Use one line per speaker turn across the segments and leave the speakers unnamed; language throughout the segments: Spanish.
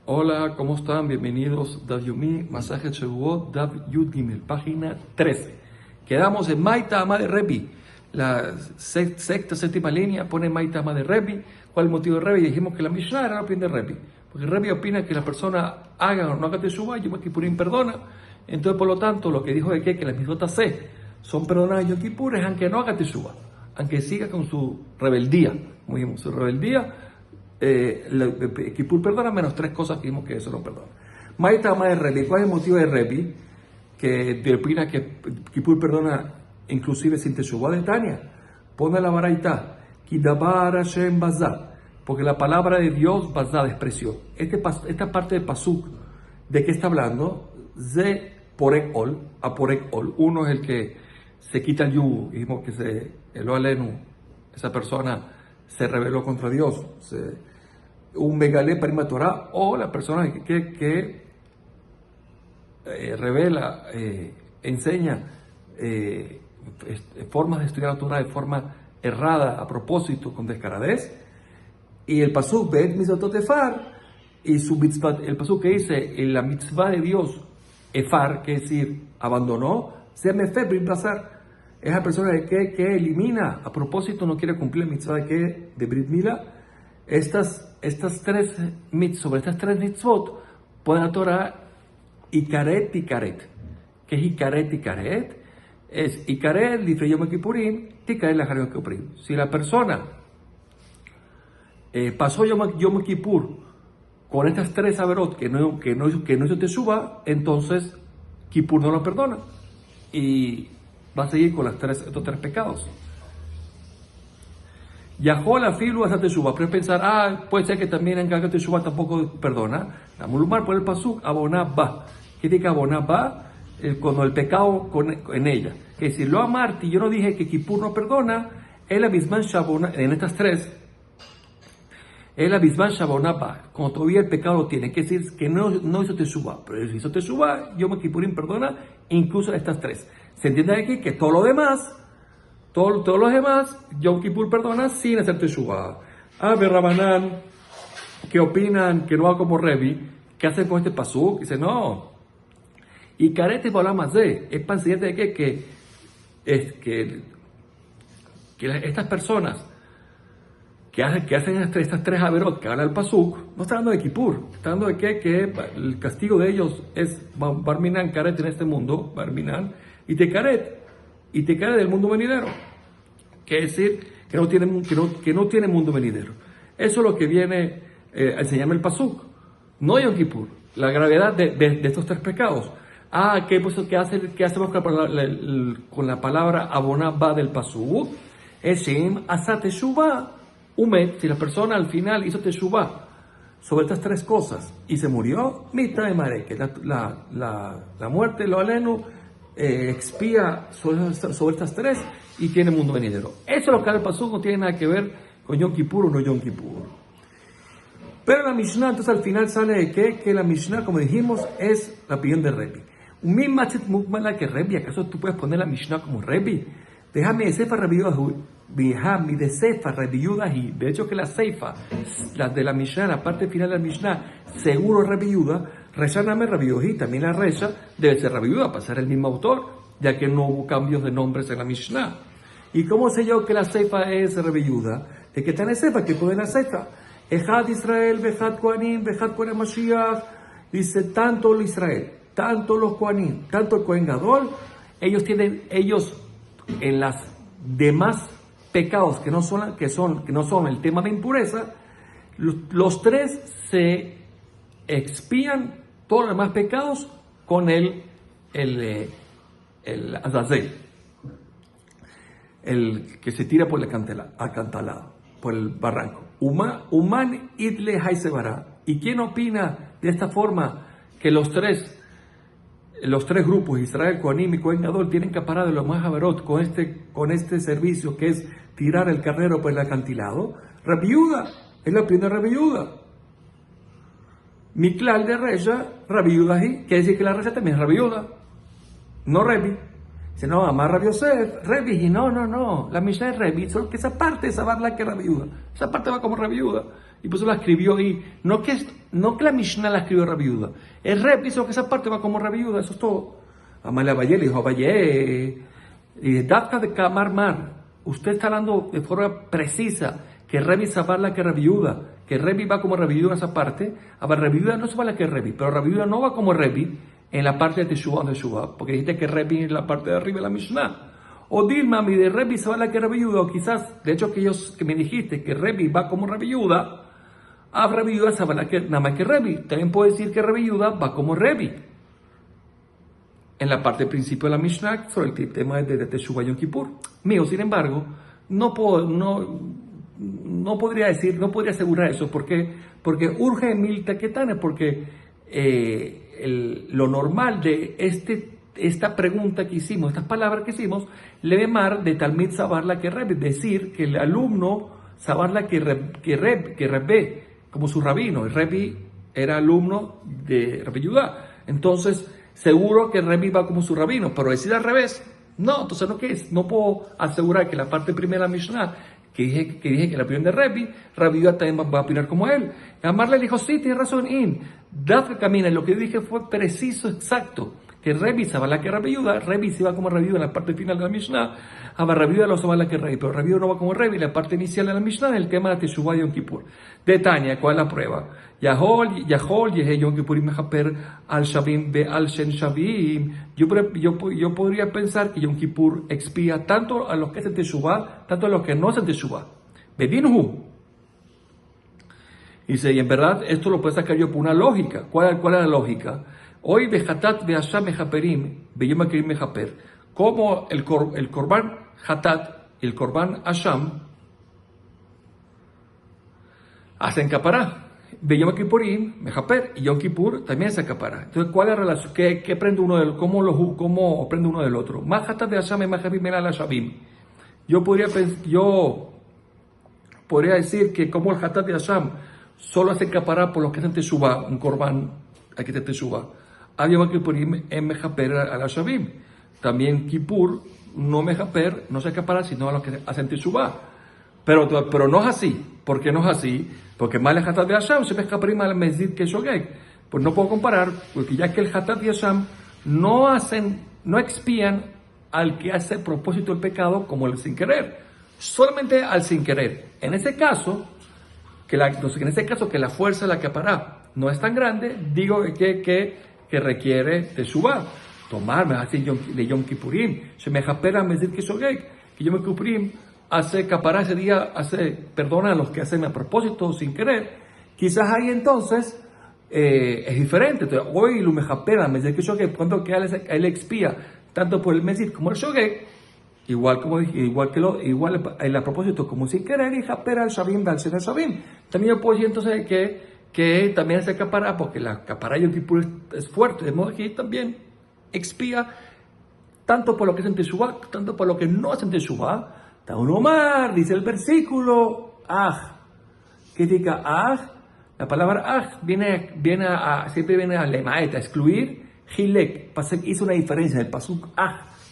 Hola, ¿cómo están? Bienvenidos Daf Yomi, Masaje Shavuot, Daf Yud Gimel, página 13. Quedamos en Maita Ama de Rebi, la séptima línea pone Maita Ama de Rebi. ¿Cuál es el motivo de Rebi? Dijimos que la Mishnah era la opinión de Rebi, porque Rebi opina que la persona haga o no haga Teshuvah, Yom Kippurim perdona. Entonces, por lo tanto, lo que dijo de que las mitzvot son perdonadas en Yom Kippur es aunque no haga Teshuvah, aunque siga con su rebeldía, como dijimos, su rebeldía. Kippur perdona menos tres cosas que dijimos que eso no perdona. Maita Ama de Rebi, ¿cuál es el motivo de Rebi? Que opina que Kippur perdona inclusive sin Teshuvah de Tania. Pone la baraita, Kidabar Hashem Bazá, porque la palabra de Dios Bazá despreció. Esta parte del pasuk, ¿de qué está hablando? De Porek Ol, a Porek Ol. Uno es el que se quita el yugo, dijimos que el Olenu, esa persona se rebeló contra Dios, un megalé parima Torah, o la persona que revela, enseña formas de estudiar la Torah de forma errada, a propósito, con descaradez. Y el pasuk Bet Mitzvot Efar, y su mitzvah, el pasuk que dice la mitzvah de Dios Efar, que es decir, abandonó, se me fue Bazar. Es la persona que elimina, a propósito no quiere cumplir la mitzvah de Brit Mila. Estas tres mitzvot, pone la Torah Ikaret. ¿Qué es Ikaret? Es Ikaret, Lifrei Yom Kippurim, Tikaret Lachar Yom Kippurim. Si la persona pasó Yom Kippur con estas tres averot que no hizo Teshuvah, entonces Kippur no lo perdona. Y va a seguir con estos tres pecados. Yahol afilu hasta Teshuvah. Pero pensar, puede ser que también en Gaga Teshuvah tampoco perdona. La mulumar por el pasuk, aboná va. ¿Qué dice aboná va? Cuando el pecado en ella. Que si lo amarti, yo no dije que Kippur no perdona, es la misma Shabona, en estas tres, es la misma Shabona va. Cuando todavía el pecado lo tiene, que decir que no hizo Teshuvah. Pero hizo Teshuvah, Yom Kippurim perdona, incluso estas tres. Se entiende aquí que todo lo demás, todos los demás, Yom Kippur perdona sin hacer Teshuvah. Rabanán, que opinan que no haga como Rebi, ¿qué hacen con este pasuk? Dice, no. Y carete para más de, es para enseñarte de que estas personas que hacen estas tres averot que habla el pasuk, no está hablando de Kippur, está hablando de que el castigo de ellos es Barminan, Karet en este mundo, Barminan, y Tekaret del mundo venidero. Quiere decir que no tiene mundo venidero. Eso es lo que viene a enseñarme el pasuk. No Yom Kippur, la gravedad de estos tres pecados. ¿Qué hacemos con la palabra aboná va del pasuk? Eshem asa teshuvah umet. Si la persona al final hizo teshuvah sobre estas tres cosas y se murió, mitad de mare, que la muerte, lo alenu, expía sobre estas tres y tiene mundo venidero. Eso es lo que el pasuk, no tiene nada que ver con Yom Kippur o no Yom Kippur. Pero la Mishnah, entonces al final sale de que la Mishnah, como dijimos, es la opinión de Rebi. Un machit mukmala que Rebi, ¿acaso tú puedes poner la Mishnah como Rebi? Déjame de Sefa Rebi Yudahi. De hecho que la Seifa, la de la Mishnah, la parte final de la Mishnah, seguro Rebi Yuda, Reshaname Rebi Yudahi, también la Resha debe ser Rebi Yuda, para ser el mismo autor, ya que no hubo cambios de nombres en la Mishnah. ¿Y cómo sé yo que la Seifa es Rebi Yuda? De que está en la Seifa, que puede la Seifa. Ejad Israel, Bejad Kohanim, Bejad Kohanim Mashiach, dice tanto el Israel, tanto los Kohanim, tanto el Kohen Gadol, ellos en las demás pecados que no son el tema de impureza, los tres se expían todos los demás pecados con el Azazel, el que se tira por el acantilado, por el barranco. Human idle haisebara. ¿Y quién opina de esta forma que los tres grupos, Israel, Kohanim y Kohen Gadol, tienen que parar de lo más averot con este servicio que es tirar el carnero por el acantilado? Rebi Yuda, es la opinión de Rebi Yuda. Miklal de Resha, Rebi Yudahi, quiere decir que la Resha también es Rebi Yuda, no Rebi. Dice, no, Amar Rabbi Yosef, Rebi, y no, la Mishnah es Rebi, solo que esa parte es Sabarla que Rabbi Yehuda. Esa parte va como Rabbi Yehuda. Y por eso la escribió ahí. No que la Mishnah la escribió Rabbi Yehuda. Es Rebi, solo que esa parte va como Rabbi Yehuda, eso es todo. Amal Abayé le dijo, Abayé, y Dafka de Kamar Mar, usted está hablando de forma precisa que Rebi Sabarla que Rabbi Yehuda, que Rebi va como Rabbi Yehuda en esa parte. Ahora Rabbi Yehuda no se va la que Rebi, pero Rabbi Yehuda no va como Rebi en la parte de Teshuvah, porque dijiste que Rebi es la parte de arriba de la Mishnah. O Dilma, mi de Rebi se va la que Rabbi Yehuda, o quizás, de hecho, que me dijiste que Rebi va como Rabbi Yehuda, a Rabbi Yehuda se va la que, nada más que Rebi. También puedo decir que Rabbi Yehuda va como Rebi. En la parte principio de la Mishnah, sobre el tema de Teshuvah Yom Kippur. Mío, sin embargo, no podría asegurar eso, porque urge mil taquetanes, porque lo normal de esta pregunta que hicimos, estas palabras que hicimos, Levemar de Talmid Sabarla que Rebbe, decir que el alumno Sabarla que Rebbe, como su rabino, el Rebbe era alumno de Rabbi Yehuda, entonces seguro que Rebbe va como su rabino, pero decir al revés, no, entonces no, ¿qué es? No puedo asegurar que la parte primera de la Mishnah, que dije que la opinión de Rabbi Yehuda también va a opinar como él. Amar le dijo, sí, tienes razón, Dafka camina, lo que dije fue preciso, exacto, que Rebi se va la que Rabbi Yehuda, Rebi se va como Rabbi Yehuda en la parte final de la Mishnah, Rabbi Yehuda lo se va la que Rebi, pero Rabbi Yehuda no va como Rebi en la parte inicial de la Mishnah, en el tema de Teshuvah Yom Kippur. De Tania, ¿cuál es la prueba? Yahol, Yehe Yom Kippurim Mechaper al Shavim be al Shen Shavim. Yo podría pensar que Yom Kippur expía tanto a los que hacen Teshuvah, tanto a los que no hacen Teshuvah. Bedinhu. Dice, y en verdad esto lo puedo sacar yo por una lógica. ¿Cuál es la lógica? Hoy Behatat Beasham Mechaperim, Beyom Akirim Mechaper. Como el Korban Hatat y el Korban Asham hacen capará. Beyom Kippurim Mechaper y Yom Kippur también se capará. Entonces, ¿cuál es la relación? ¿Qué aprende uno del cómo aprende uno del otro? Más Hatat Beasham y Mechaperim era la Shavim. Yo podría decir que como el Hatat de Asham solo hace capará por los que hacen Teshuvah, un Korban hay que hacer Teshuvah. Había Kippurim en Mechaper a la Shavim. También Kippur no Mechaper, no se capará sino a los que hacen Teshuvah. Pero no es así. ¿Por qué no es así? Porque mal el Hatat de Asham se Mechaperim al Mezid que Shogeg. Pues no puedo comparar, porque ya que el Hatat de Asham no expían al que hace propósito el pecado como el sin querer. Solamente al sin querer. En ese caso, que la fuerza de la capará no es tan grande, digo que requiere Teshuvah. Tomarme así de Yom Kippurim, se me japera me decir que Shogeg, que Yom Kippurim hace capará ese día, perdona a los que hacen a propósito sin querer. Quizás ahí entonces es diferente. Entonces, hoy lo me japera me decir que Shogeg, cuando que él expía tanto por el Mesid como el Shogeg, igual el a propósito como sin querer, y japera al Shavim al Shen Shavim. También yo puedo decir entonces que también se capará, porque la capará Yom Kippur es fuerte, de modo que también expía tanto por lo que hacen Teshuvah, tanto por lo que no hacen Teshuvah. Taun Omar, dice el versículo, ¿qué diga La palabra siempre viene a lemaet, a excluir, hilek, hizo una diferencia, el pasuk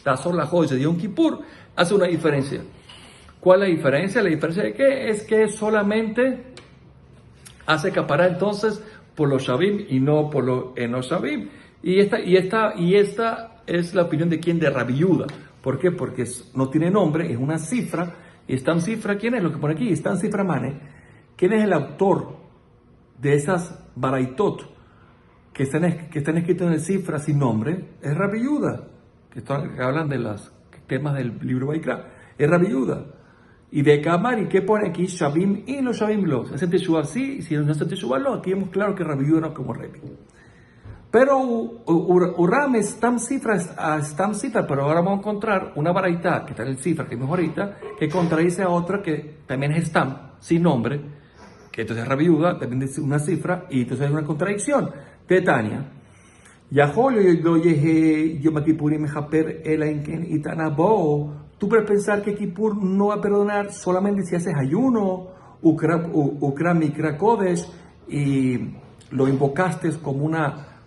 Tazor la Jod de Yom Kippur hace una diferencia. ¿Cuál es la diferencia? La diferencia de qué es que solamente hace capará entonces por los Shavim y no por los no Shavim. Y esta es la opinión de quién, de Rabbi Yehuda. ¿Por qué? Porque no tiene nombre, es una cifra. Y esta cifra, ¿quién es? Lo que pone aquí, esta cifra mane. ¿Quién es el autor de esas baraitot que están escritas en el cifra sin nombre? Es Rabbi Yehuda, que hablan de los temas del libro Vaikra. Es Rabbi Yehuda. Y de Kamar, ¿y qué pone aquí? Shavim y los Shavim los. Hacen Teshuvah sí, y si no hacen Teshuvah lo. Aquí vemos claro que Rabbi Yehuda no es como Rebi. Pero Uram es tan cifra, pero ahora vamos a encontrar una baraita que está en el cifra, que es mejor ahorita, que contradice a otra que también es Stam, sin nombre, que entonces Rabbi Yehuda también dice una cifra, y entonces hay una contradicción. De Tania, tú puedes pensar que Kippur no va a perdonar solamente si haces ayuno, Ukra Mikra Kodesh, y lo invocaste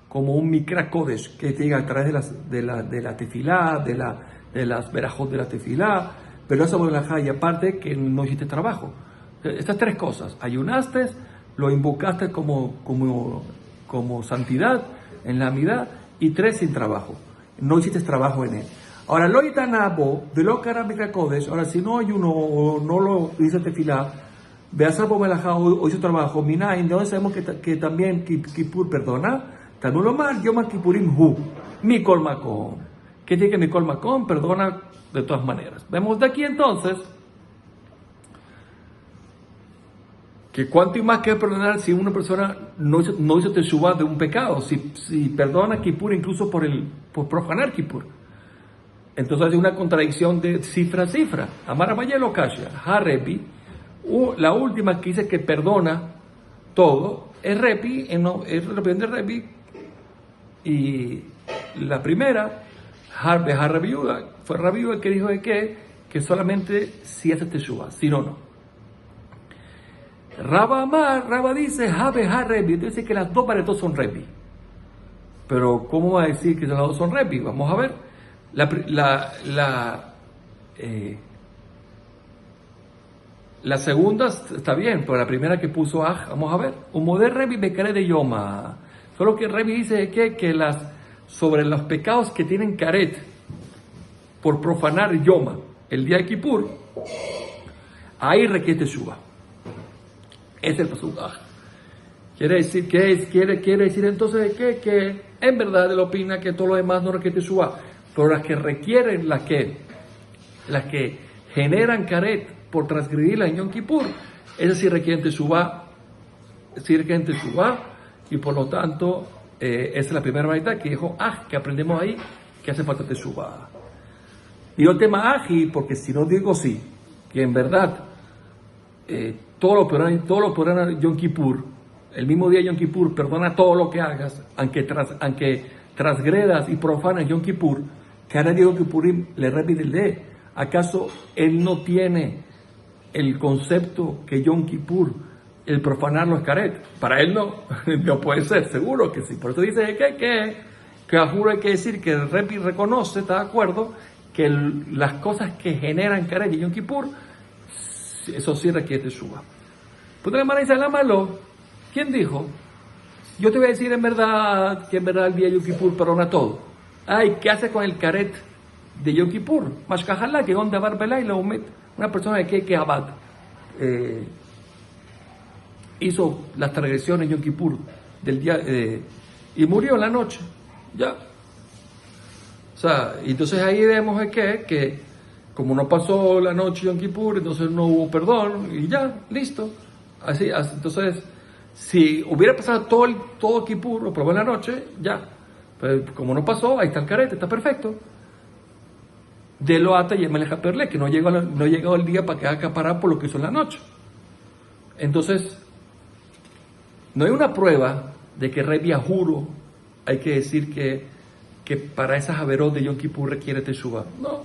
como un Mikra Kodesh, que te diga a través de la tefilá, de de las verajot de la tefilá, pero esa melajá, y aparte que no hiciste trabajo. Estas tres cosas: ayunaste, lo invocaste como santidad en la amidad, y tres, sin trabajo. No hiciste trabajo en él. Ahora, lo itanabo, de lo kodesh. Ahora, si no ayuno o no lo hizo tefilá, beasabo melajá o hizo trabajo, minain, de donde sabemos que también Kippur perdona, también lo mal, Yom Kippurim hu, Mikol Makom. ¿Qué tiene que Mikol Makom? Perdona de todas maneras. Vemos de aquí entonces que cuánto y más que perdonar si una persona no hizo teshuvah de un pecado, si perdona Kippur incluso por profanar Kippur. Entonces hay una contradicción de cifra a cifra. Amar Amayelo Kasha, Harepi, la última que dice que perdona todo, es Repi, es repente Repi, y la primera, Rabiuda, fue Rabiuda el que dijo de que solamente si hace teshuvah, si no. Rabba dice, Repi, entonces dice que las dos paretos son Repi. Pero ¿cómo va a decir que las dos son Repi? Vamos a ver. La segunda está bien, pero la primera que puso vamos a ver. Un modelo Rebi Becare de Yoma. Solo que Rebi dice que sobre los pecados que tienen caret por profanar Yoma, el día de Kippur, ahí requiere teshuvah. Es el pasuk. Quiere decir quiere decir entonces que en verdad él opina que todo lo demás no requiere teshuvah. Pero las que requieren, las que generan caret por transgredir la Yom Kippur, esas sí requieren teshuvah, y por lo tanto, esa es la primera verdad que dijo, que aprendemos ahí, que hace falta teshuvah. Digo el tema porque si no digo sí, que en verdad, todo lo perdona Yom Kippur, el mismo día de Yom Kippur, perdona todo lo que hagas, aunque transgredas y profanas Yom Kippur, que ahora Yom Kippurim le repite ¿acaso él no tiene el concepto que Yom Kippur, el profanarlo es caret? Para él no puede ser, seguro que sí. Por eso dice que a juro hay que decir que el Repi reconoce, está de acuerdo, que las cosas que generan caret de Yom Kippur, eso sí requiere teshuvah. Pues de la manera dice, la malo, ¿quién dijo? Yo te voy a decir en verdad que en verdad el día de Yom Kippur perdona todo. ¿Qué hace con el caret de Yom Kippur? Mashkajalá, que onda barbelá y la umet. Una persona que abad hizo las transgresiones de Yom Kippur del día y murió en la noche. Ya. O sea, entonces ahí vemos que como no pasó la noche de Yom Kippur, entonces no hubo perdón y ya, listo. Así entonces, si hubiera pasado todo Kippur, lo probó en la noche, ya. Pero como no pasó, ahí está el carete, está perfecto. De lo ata y emeleja perle, que no llegó el día para que haga acaparar por lo que hizo en la noche. Entonces, no hay una prueba de que Rebi juro hay que decir que para esas averot de Yom Kippur requiere teshuvah. No,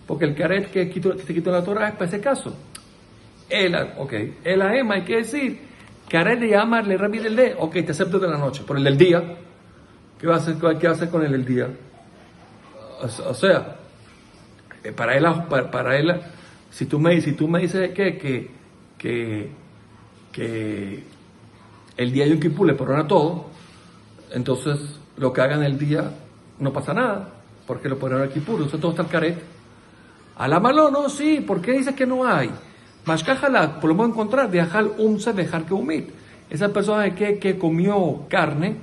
porque el caret que se quitó en la Torah es para ese caso. El AEMA hay que decir, caret de llamarle Rebi del día, te acepto de la noche, por el del día. ¿Qué va a hacer con él el día? O sea, para él, si tú me dices que el día de Yom Kippur le perdona todo, entonces lo que hagan el día no pasa nada, porque lo perdona el Kippur, entonces todo está el caret. A la malo, no, sí, ¿por qué dices que no hay? Mashkajalá, por lo menos encontrar, viajar umsa, dejar que humit. Esa persona que comió carne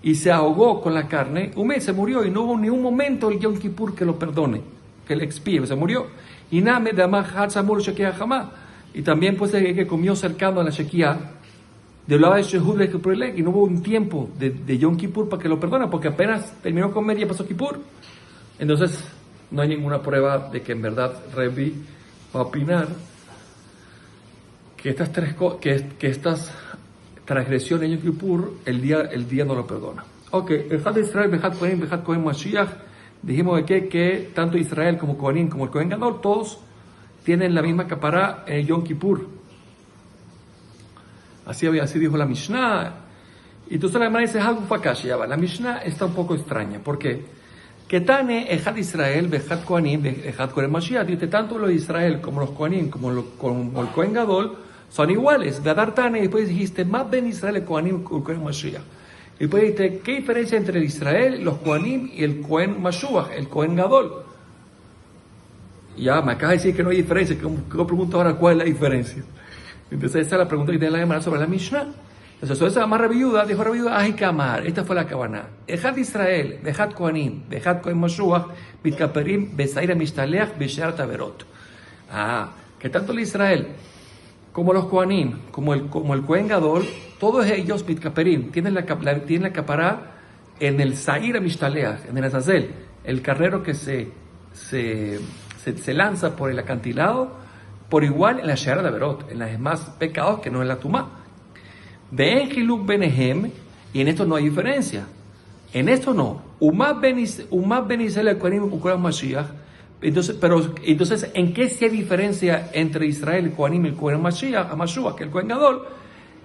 y se ahogó con la carne, se murió y no hubo ni un momento el Yom Kippur que lo perdone, que le expíe, se murió. Y name de Amahad Samur Shekia Jamá. Y también pues el que comió cercano a la Shekia, de lado de Shehud y no hubo un tiempo de Yom Kippur para que lo perdone, porque apenas terminó de comer y ya pasó Kippur. Entonces no hay ninguna prueba de que en verdad Rebi va a opinar que estas transgresiones en Yom Kippur, el día no lo perdona. El Had de Israel, Bejad Kohen Mashiach, dijimos que tanto Israel como Kohanim, como el Kohen Gadol, todos tienen la misma capará en Yom Kippur. Así dijo la Mishnah. Y entonces la hermana dice, la Mishnah está un poco extraña. ¿Por qué? Ketane, Ejad Israel, Bejad Kohanim, Ejad Kohen Mashiach. Dice, tanto los de Israel como los Kohanim, como el Kohen Gadol, son iguales. Vedartane, y después dijiste, más Ben Israel, el Kohanim, el Kohen Mashiach. Y después dijiste, ¿qué diferencia entre el Israel, los Kohanim y el Kohen Mashiach, el Kohen Gadol? Ya, me acaba de decir que no hay diferencia. Yo pregunto ahora cuál es la diferencia. Entonces, esa es la pregunta que tiene la Gemara sobre la Mishnah. Entonces, sobre esa Amar Rabiuda, dijo Rabiuda, Ajikamar, esta fue la Kavanah. Ejad Israel, Bejad Kohanim, Bejad Kohen Mashiach, Mitkaperim, Besaira Mishtaleach, Beshear Taberot. Que tanto el Israel como los Kohanim, como el Kohen Gadol, todos ellos, Mitkaperim, tienen la capará en el Saira Mishtaleach, en el Azazel, el carnero que se lanza por el acantilado, por igual en la Shear Taberot, en los demás pecados que no en la Tumá. Ven Hiluk Benehem, y en esto no hay diferencia. En esto no. Umad Ben Israel el Kohanim y Kohen Mashiach. Entonces, ¿en qué sí hay diferencia entre Israel, el Kohanim y el Kohen Mashiach, que el Kohen Gadol?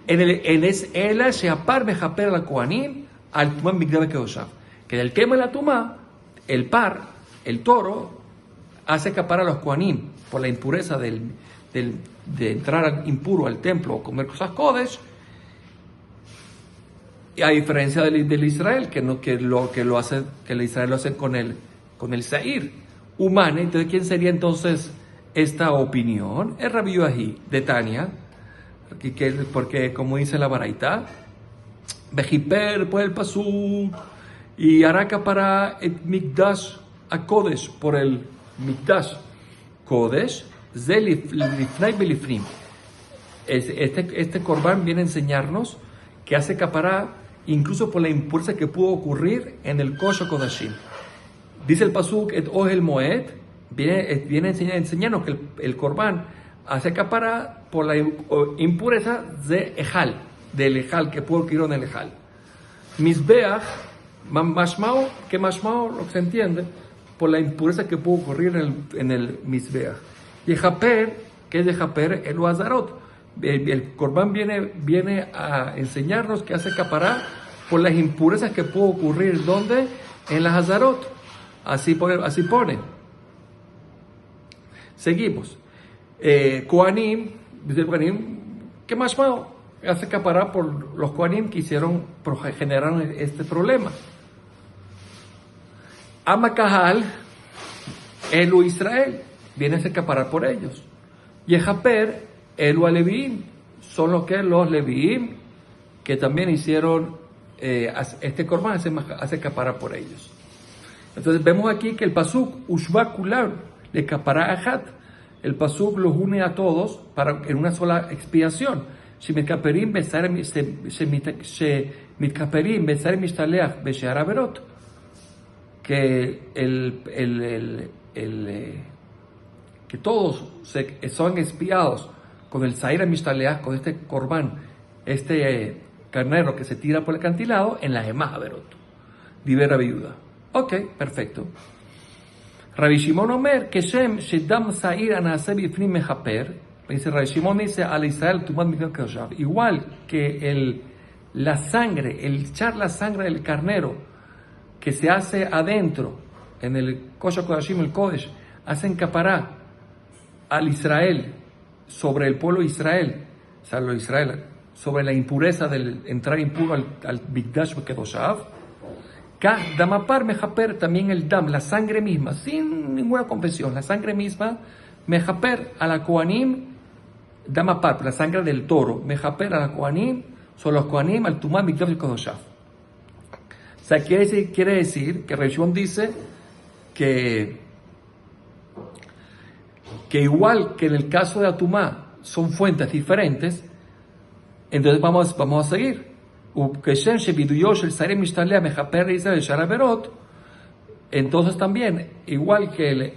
En el Sheapar Mejaper al Kohanim al Tumá Migdal Kedoshah. Que en el tema de la Tumá, el par, el toro, hace escapar a los Kohanim por la impureza de entrar impuro al templo o comer cosas kodesh. Y a diferencia del Israel, que el Israel lo hace con el Seir humano. Entonces, ¿quién sería entonces esta opinión? Es Rabbi Yoahi de Tania, porque como dice la Baraita, Bejiper por el Pasuk y hará para el Mikdash a Kodesh por el Mikdash Kodesh, Zelifnai Belifnim. Este Corbán viene a enseñarnos que hace capará incluso por la impureza que pudo ocurrir en el Kosher Kodashim. Dice el Pasuk, et Ohel Moed, viene a enseñarnos que el Corbán hace capará por la impureza de Ejal, del Ejal, que pudo ocurrir en el Ejal. Misbeach, Mashmao, que Mashmao, lo que se entiende, por la impureza que pudo ocurrir en el Misbeach. Y Japer, que es de Japer, el Azarot. El Corbán viene a enseñarnos que hace capará por las impurezas que pudo ocurrir, ¿dónde? En las Hazarot. Así pone. Seguimos. Kohanim, dice el Kohanim, ¿qué más malo? Hace capará por los Kohanim que generaron este problema. Amakahal, Elu Israel, viene a hacer capará por ellos. Yehaper, Elu Aleviim, son los Leviim que también hicieron este Corbán, hace capará por ellos. Entonces vemos aquí que el Pasuk Ushba Kular le capará Ajat, el Pasuk los une a todos en una sola expiación. Shemitkaperim besar mishtaleach beshear averot, que que todos son expiados con el Zaira Mishtaleach, con este Corbán, este carnero que se tira por el acantilado en la Gemá Averot. Dice Rabbi Yehuda. Ok, perfecto. Rabbi Shimon Omer, que Shem Shedam Zair Anase Bifnim Mechaper, dice Rabbi Shimon, dice al Israel Tumat Mikdal Kedoshah, igual que la sangre, el echar la sangre del carnero que se hace adentro en el Kosher Kodashim, el Kodesh, hacen capará al Israel sobre el pueblo de Israel, o sea, lo Israel, sobre la impureza del entrar impuro al Mikdash Kedoshah. Damapar Mejaper, también el Dam, la sangre misma, sin ninguna confesión, la sangre misma, Mejaper a la Kohanim, Damapar, la sangre del toro, Mejaper a la Kohanim, son los Kohanim al Tumá Mikdash Kedoshah. O sea, quiere decir que Reshon dice que igual que en el caso de Atumá son fuentes diferentes, entonces vamos a seguir. Entonces también, igual que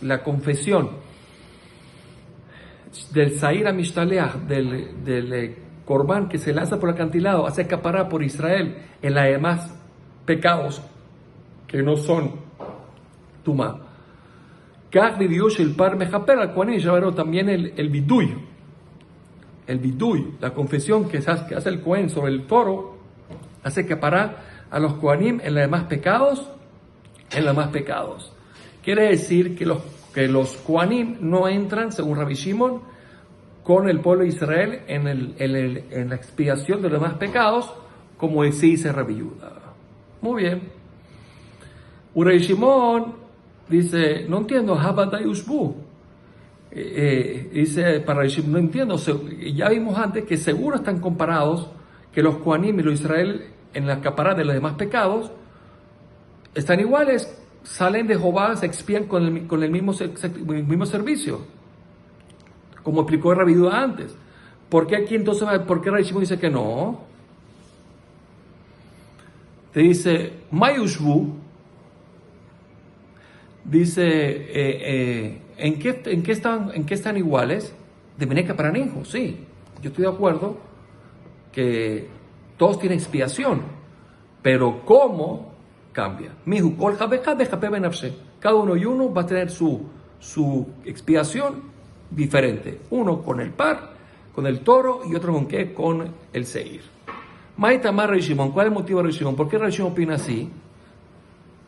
la confesión del Zaira Mishtaleach, del Corbán que se lanza por el acantilado, hace capará por Israel en los demás pecados que no son Tumá. También el Biduy, la confesión que hace el Cohen sobre el toro, hace capará a los Kohanim en los demás pecados en los más pecados. Quiere decir que los Kohanim no entran, según Rabbi Shimon, con el pueblo de Israel en la expiación de los demás pecados, como dice Rabbi Yehuda. Muy bien. Rabbi Shimon dice, no entiendo, Habadai Ushbu. Dice para Rabbi Shimon, no entiendo, ya vimos antes que seguro están comparados, que los Kohanim y los Israel en la capará de los demás pecados están iguales, salen de Jehová, se expían con el mismo servicio, como explicó Rabbi Yehuda antes. ¿Por qué aquí entonces, por qué Rabbi Shimon dice que no? Te dice, Mayushbu, dice, ¿en qué están iguales? De Meneca para Ninjo, sí, yo estoy de acuerdo que todos tienen expiación, pero ¿cómo? Cambia. Cada uno y uno va a tener su expiación diferente. Uno con el par, con el toro, y otro con qué, con el seir. Maitamar Rabbi Shimon, ¿cuál es el motivo de Rabbi Shimon? ¿Por qué Rabbi Shimon opina así?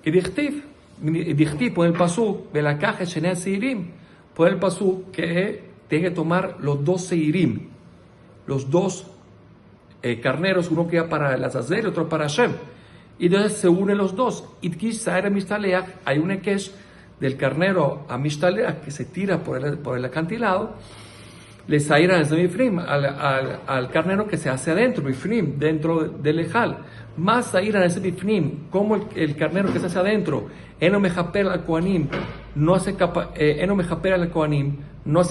Que Dichtiv, por el pasuk, de la caja Shenei Seirim, por el pasuk que tiene que tomar los 2 seirim, los 2 carneros, uno que va para el Azazel y otro para Hashem. Y entonces se unen los dos. Hay un ekesh del carnero a Mishtaleach que se tira por el acantilado. Le saira al carnero que se hace adentro, bifnim, dentro del ejal. Más saira ese bifnim, como el carnero que se hace adentro. Eno mejaper al kohanim, no hace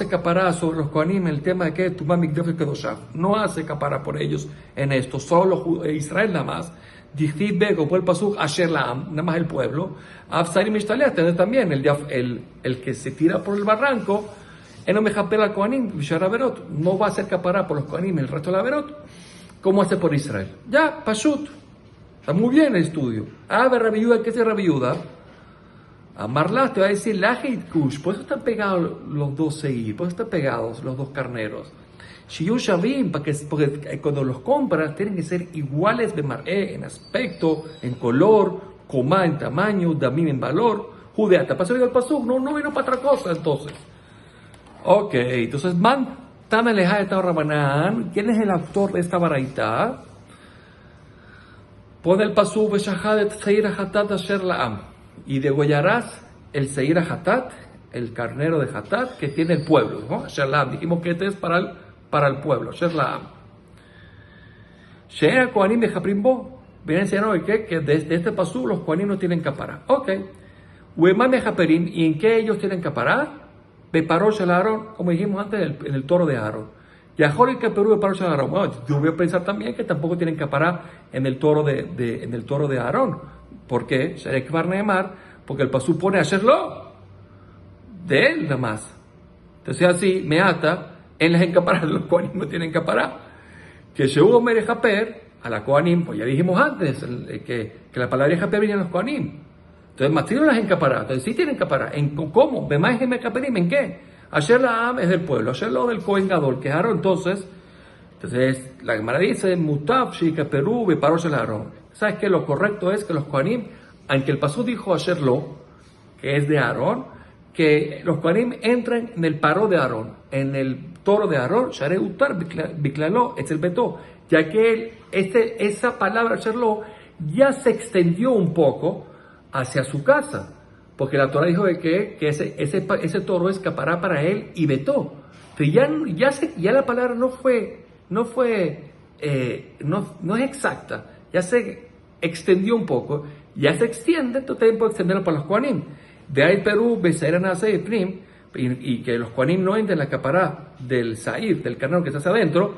capará sobre los kohanim el tema de que Tumá Mikdash Kedoshah. No hace capará por ellos en esto, solo Israel nada más. Dichtiv Bego, por el pasuk Asher Laam, nada más el pueblo. Absarim Mishtaleach, también el que se tira por el barranco. Eno mejaper al kohanim, Visharaverot, no va a hacer capará por los kohanim el resto de la verot, como hace por Israel. Ya, Pashut. Está muy bien el estudio. Ver Rabbi Yehuda, ¿qué es Rabbi Yehuda? Amarlas te va a decir Lajit Kush, por eso están pegados los 2 seir, por eso están pegados los 2 carneros. Shiyu Shavim, porque cuando los compras tienen que ser iguales de mar'e, en aspecto, en color, comá, en tamaño, damim en valor, judeata. ¿Pasó el pasuk? No vino para otra cosa entonces. Ok, entonces man tan alejada de esta Rabanán. ¿Quién es el autor de esta baraita? Pone el pasuk Beshahadet Seir Hatat Asher Laam, y degollarás el Seir Hatat, el carnero de Hatat que tiene el pueblo, ¿no? Asher Laam, dijimos que este es para el pueblo, Asher Laam. Shea Kohanim de Japrimbo, viene enseñando que desde este pasuk los Kohanim no tienen capará. Ok. Ueman de Japerim, ¿y en qué ellos tienen capará? Beparosh el Aarón, como dijimos antes, en el toro de Aarón. Yahor y Caperú Beparosh el Aarón. Bueno, yo voy a pensar también que tampoco tienen capará en el toro de Aarón. ¿Por qué? Sharek Barneemar, porque el pasú pone a hacerlo de él nada más. Entonces así, me ata, en las encaparas, los Kohanim no tienen capará. Que Shehu Mere Japer, a la Kohanim, pues ya dijimos antes, que la palabra de Japer viene a los Kohanim. Entonces, Matzino las encapará. Entonces, sí tienen capará. ¿Cómo? ¿Bemá es Mekaperim? ¿En qué? Asher Laam es del pueblo. Asher Lo del Kohen Gadol, que es Aarón. Entonces, la Gemara dice, Mutaf, Shikaperú, Beparosh el Aarón. ¿Sabes qué? Lo correcto es que los Kohanim, aunque el pasú dijo Asher Lo, que es de Aarón, que los Kohanim entran en el paro de Aarón, en el toro de Aarón, Sharei Utar, Biklaló, es el Betó, ya que esa palabra Asher Lo ya se extendió un poco hacia su casa, porque la Torah dijo de que ese toro escapará para él y vetó. Pero ya la palabra no es exacta, ya se extendió un poco, ya se extiende, entonces también puede extenderlo para los Kohanim. De ahí Perú, Besaira Nase y Prim, y que los Kohanim no entren en la capará del Sair, del carnero que se hace adentro,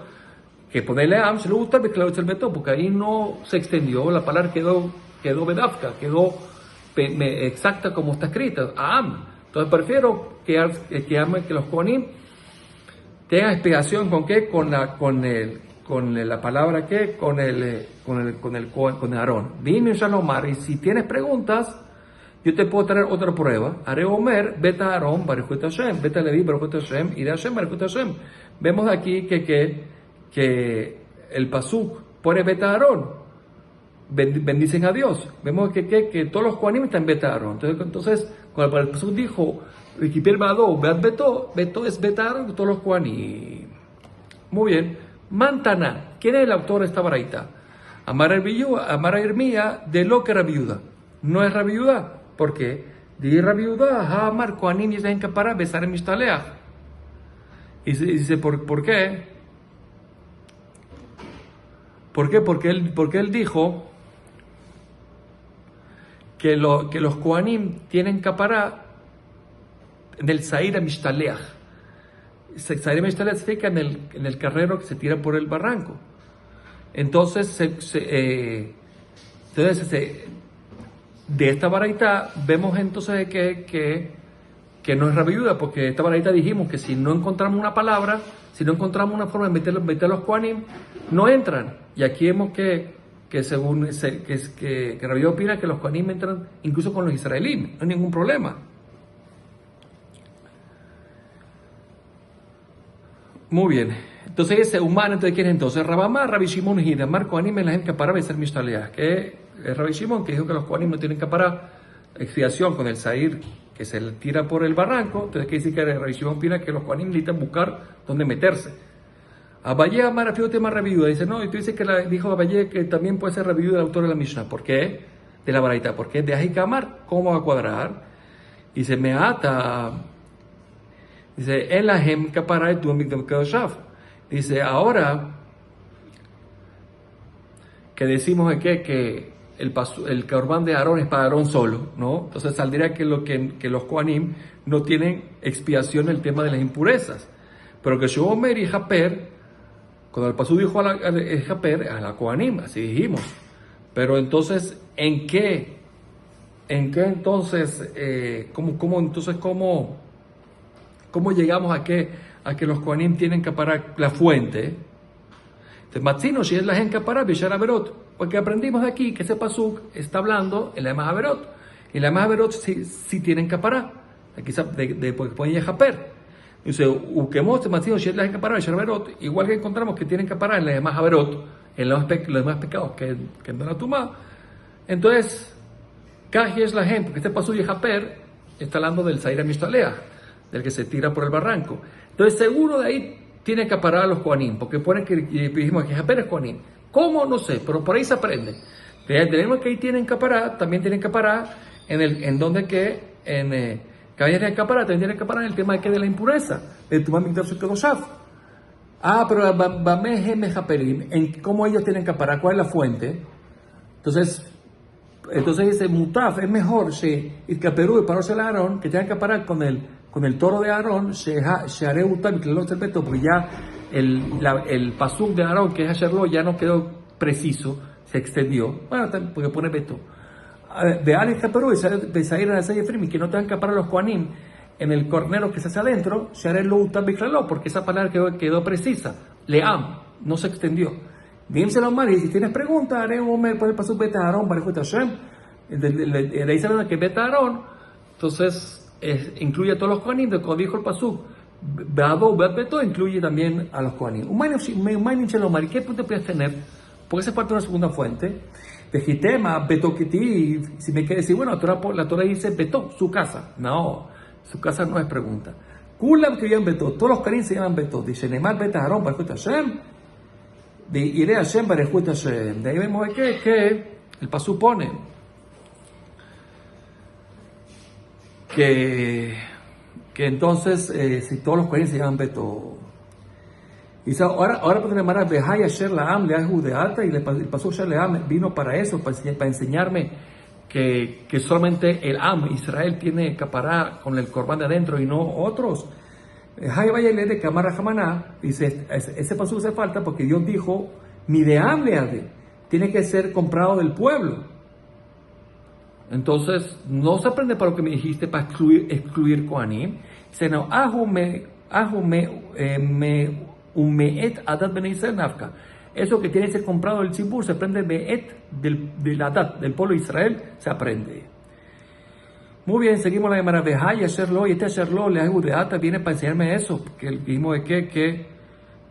que ponerle a Am, se le gusta el vetó, porque ahí no se extendió, la palabra quedó bedafka, quedó exacta como está escrita, Am. Entonces prefiero que los Kohanim tengan explicación con qué, con la palabra que, con Aarón. Dime Shalomar, y si tienes preguntas, yo te puedo traer otra prueba. Haré Omer, Beta Aarón, Baruch Hashem, Beta Levi, Baruch Hashem, y de Hashem, Baruch Hashem. Vemos aquí que el pasuk pone Beta Aarón. bendicen a Dios. Vemos que todos los Kohanim están en Beta Aarón. Entonces, cuando el Pasuk dijo, Beto es Beta Aarón, todos los Kohanim. Muy bien. Mantana, ¿quién es el autor de esta baraita? Amar Hermía de lo que Rabiuda. No es Rabiuda. ¿Por qué? Di Rabiuda, Amar Kohanim y en Kapara, besar en Mishtaleach. Y dice, ¿por qué? ¿Por qué? Porque él dijo que los Kohanim tienen Kapara en el Zair Mishtaleach. Zair Mishtaleach significa en el carrero que se tira por el barranco. Entonces, de esta baraita vemos entonces que no es Rabiuda, porque esta baraita dijimos que si no encontramos una palabra, si no encontramos una forma de meter a los Kohanim, no entran. Y aquí vemos que Rabiuda opina que los Kohanim entran incluso con los israelíes, no hay ningún problema. Muy bien. Entonces ese humano, entonces ¿quién es entonces? Rabamá, Rabbi Shimon y Damar Kohanim en la gente para besar Mishtaleach, que es Rabbi Shimon que dijo que los Kohanim no tienen que parar expiación con el Zair que se le tira por el barranco. Entonces ¿qué dice que Rabbi Shimon opina que los Kohanim necesitan buscar dónde meterse? Abayé Amar Afio tema Rabiuda, dice no, y tú dices que dijo Abayé que también puede ser Rabiuda el autor de la Mishnah. ¿Por qué? De la baraita. ¿Por qué? De Ajikamar, ¿cómo va a cuadrar? Dice me ata. Dice en la hem kapara tu amigdam kadashaf. Dice, ahora que decimos que el Corbán de Aarón es para Aarón solo, ¿no? Entonces saldría que los Kohanim no tienen expiación en el tema de las impurezas. Pero que Shomer y Japer, cuando el Pasú dijo a Japer, a la Kohanim, así dijimos. Pero entonces, ¿en qué entonces, cómo llegamos a que los Kohanim tienen que parar la fuente? Entonces, Matzino, si es la gente que para Bishar Averot, porque aprendimos de aquí que ese pasuk está hablando en la Ema Averot, y la Ema Averot sí tienen que parar, aquí porque ponen Japer. Dice, Ukemos, Matzino, si es la gente que para Bishar Averot, igual que encontramos que tienen que parar en la Ema Averot, en los demás pecados que en la Tumá. Entonces, Kaji es la gente, porque este pasuk de Japer está hablando del Zair Mishtaleach, del que se tira por el barranco. Entonces seguro de ahí tiene que parar a los Kohanim, porque ponen que dijimos que Japer es Kohanim. ¿Cómo? No sé, pero por ahí se aprende. Tenemos que ahí tienen que parar, también tienen que parar también tienen que parar en el tema de la impureza, de Tumá Mikdash Kedoshaf. Pero en cómo ellos tienen que parar, ¿cuál es la fuente? Entonces dice Mutaf, es mejor y Perú y pararse el Aarón, que tengan que parar con el toro de Aarón, porque ya el pasuk de Aarón, que es Asherlo, ya no quedó preciso, se extendió. Bueno, porque pone Beto. De Alex Perú y Sair en la serie firme, que no tengan que parar los Kohanim en el cornero que se hace adentro, porque esa palabra quedó precisa. Leam, no se extendió. Dímselo a Mari, si tienes preguntas, haré un momento por el pasuk Beta Aarón, Baruch Hashem. De ahí sale que Beta Aarón, entonces incluye a todos los Kohanim, como dijo el pasuk, Beto incluye también a los Kohanim. ¿Qué punto puedes tener? Porque esa parte de una segunda fuente. Vejitema, Beto Kiti, si me quieres decir, bueno, la Torah dice Beto, su casa. No, su casa no es pregunta. Kulam que llaman Beto, todos los Kohanim se llaman Beto. Dice Neymar Beta Aarón, Baruch Hashem. De Iré Hashem, Baruch Hashem. De ahí vemos que el pasú pone que entonces si todos los Kohanim se llaman Beto. Y ahora podemos llamar a Behaya Sher Laam Leahu de Alta, y el pasú Sher Laam vino para eso, para enseñarme que solamente el Am, Israel, tiene que parar con el Corbán de adentro y no otros. Hay vaya de Kamara Hamaná, dice, ese paso hace falta porque Dios dijo, mi de hambre tiene que ser comprado del pueblo. Entonces, no se aprende para lo que me dijiste, para excluir Kohanim. Dice, no, umeet adat ben Israel nafka. Eso que tiene que ser comprado del Tzibur se aprende meet del adat, del pueblo de Israel, se aprende. Muy bien, seguimos la llamada Behaya Sherlo, y este Sherlo le hago de Ata viene para enseñarme eso, que dijimos de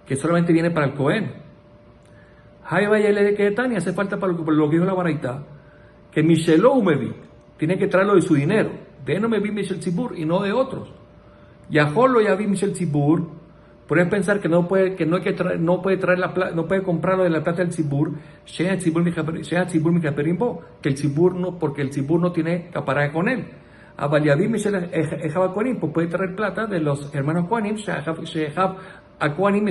que solamente viene para el Cohen. Hay vaya de que y hace falta para lo que dijo la baraita, que Michelou me vi, tiene que traerlo de su dinero. De no me vi Michel Tzibur y no de otros. Yaholo ya vi Michel Tzibur. Puedes pensar que no puede traer la plata, no puede comprarlo de la plata del Tzibur, que el Tzibur no, porque el Tzibur no tiene capará con él. Avaliadim Michel Ejab Koanim, pues puede traer plata de los hermanos Koanim, Shehab a Koanim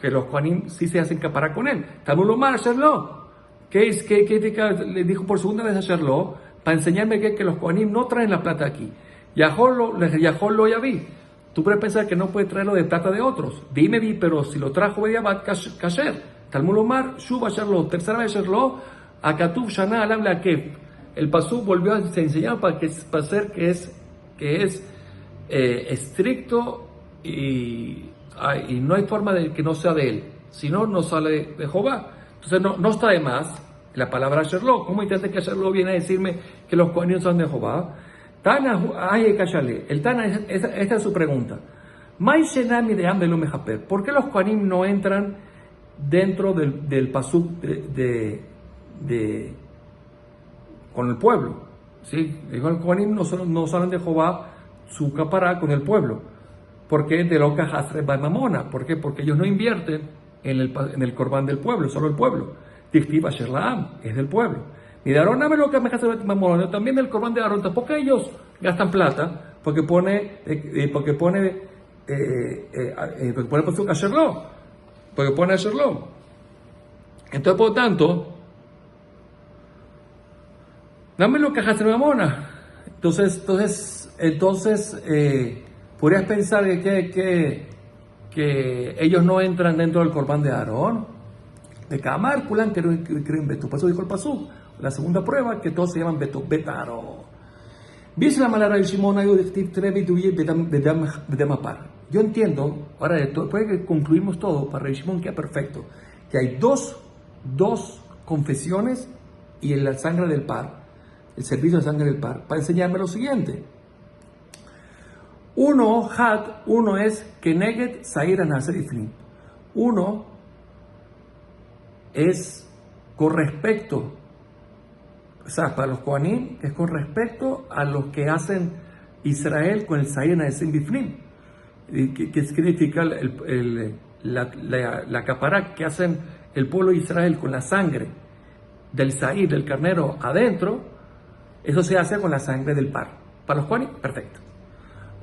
que los Koanim sí se hacen capará con él. Tamulomar Sherlo, que le dijo por segunda vez a Sherlo, para enseñarme que los Koanim no traen la plata aquí. Yaholo ya vi. Tú puedes pensar que no puede traerlo de plata de otros. Dime, pero si lo trajo de Abad Kasher. Talmud Omar, Shuba Sherlo, tercera vez Sherlo, Akatub Shana al habla que el pasú volvió a enseñar para hacer que es estricto y no hay forma de que no sea de él. Si no, no sale de Jehová. Entonces no está de más la palabra Sherlo. ¿Cómo intenta que Sherlo viene a decirme que los Kohanim son de Jehová? Tana, el Tana, esta es su pregunta. ¿Por qué los Kohanim no entran dentro del pasuk con el pueblo? ¿Sí? Dijo el Kohanim no salen de Jehová su capará con el pueblo. ¿Por qué? De lo que Hasre va mamona. ¿Por qué? Porque ellos no invierten en el corbán del pueblo, solo el pueblo. Tichtiv Asher La'am, es del pueblo. Y de Aarón, lo que me también del corbán de Aarón, tampoco ellos gastan plata, porque pone pasuk Asherlo, porque pone Asherlo. Entonces, por lo tanto, dame lo que Hasre mamona. Entonces, podrías pensar que ellos no entran dentro del corbán de Aarón. De Kamar, Kulan, que creen Beto. Por eso dijo el pasuk. La segunda prueba, que todos se llaman Betaro. Yo entiendo, ahora después que concluimos todo, para Rabbi Shimon queda perfecto, que hay dos confesiones y la sangre del par, el servicio de sangre del par, para enseñarme lo siguiente. Uno es Keneged Sair Anaser Iflim. Uno es con respecto, o sea, para los Kohanim es con respecto a los que hacen Israel con el Sair Anaser Iflim. ¿Qué significa la capará que hacen el pueblo de Israel con la sangre del Sair, del carnero adentro? Eso se hace con la sangre del par. Para los Kohanim, perfecto.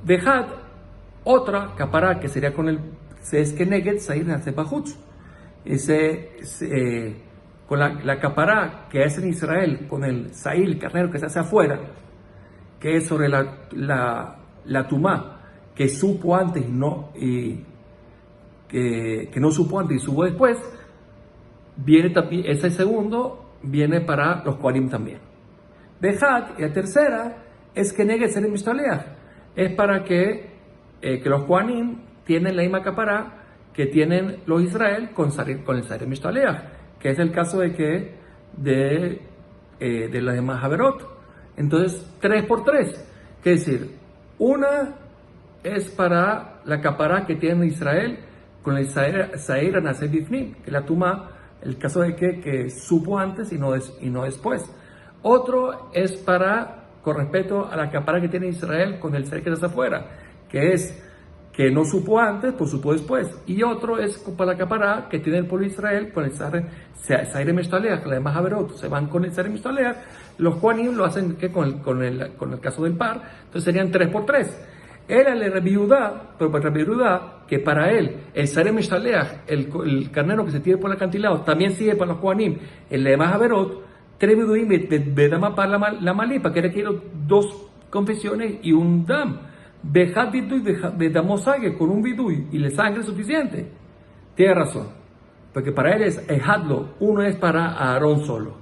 Dejad otra capará que sería con el Keneged Sair Anaser Bachutz. Con la capará que es en Israel, con el Sair, el carnero que se hace afuera, que es sobre la tumá, que supo antes que no supo antes y supo después, viene también, ese segundo viene para los Kohanim también. Dejad, y la tercera es que negue ser Mishtoleach, es para que los Kohanim tienen la misma capará que tienen los Israel con el Sair Mishtoleach, que es el caso de las demás Haverot. Entonces, 3x3, que es decir, una es para la capará que tiene Israel con el Sair Anaser Bifnim, que la tumá, el caso de que supo antes y no después. Otro es con respecto a la capará que tiene Israel con el Sair que está afuera, que es que no supo antes, pues supo después. Y otro es para la capará que tiene el pueblo de Israel con el Sair Mishtoleach, que la demás Haverot se van con el Sair Mishtoleach. Los Kohanim lo hacen con el caso del par, entonces serían 3x3. Era el Rabbi Yehudá, pero para Rabbi Yehudá, que para él el Sair Mishtoleach, el carnero que se tira por el acantilado, también sigue para los Kohanim, el demás Haverot, 3 viduim bedamapar la malipa, que quiero 2 confesiones y un dam. Bejad vidui bedamosague con un vidui y le sangre suficiente. Tiene razón, porque para él es ejadlo, uno es para Aarón solo.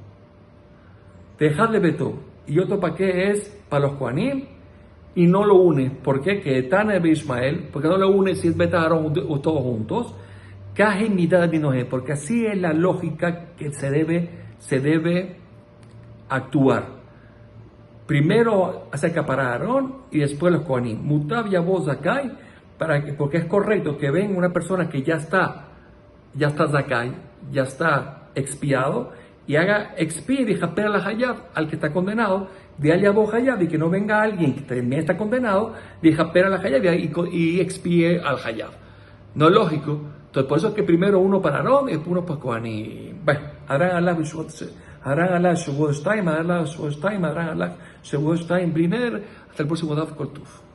Dejadle beto, y otro para qué es para los Kohanim. Y no lo une. ¿Por qué? Que Tana de Ismael, porque no lo une si es Beta Aarón todos juntos. Caje mitad de Noé, porque así es la lógica que se debe actuar. Primero hace capará a Aarón y después los Kohanim. Mutab Yabo Zakai, porque es correcto que ven una persona que ya está Zakai, ya está expiado y haga expir y japera la hayab al que está condenado, de aliabo hayab, y que no venga alguien que también está condenado, de japera la hayab y expíe al hayab. No es lógico. Entonces, por eso es que primero uno para Aarón y después uno para Kohanim. Bueno, harán Allah Shavuot Shtaim, Briner, hasta el próximo Daf Kortuf.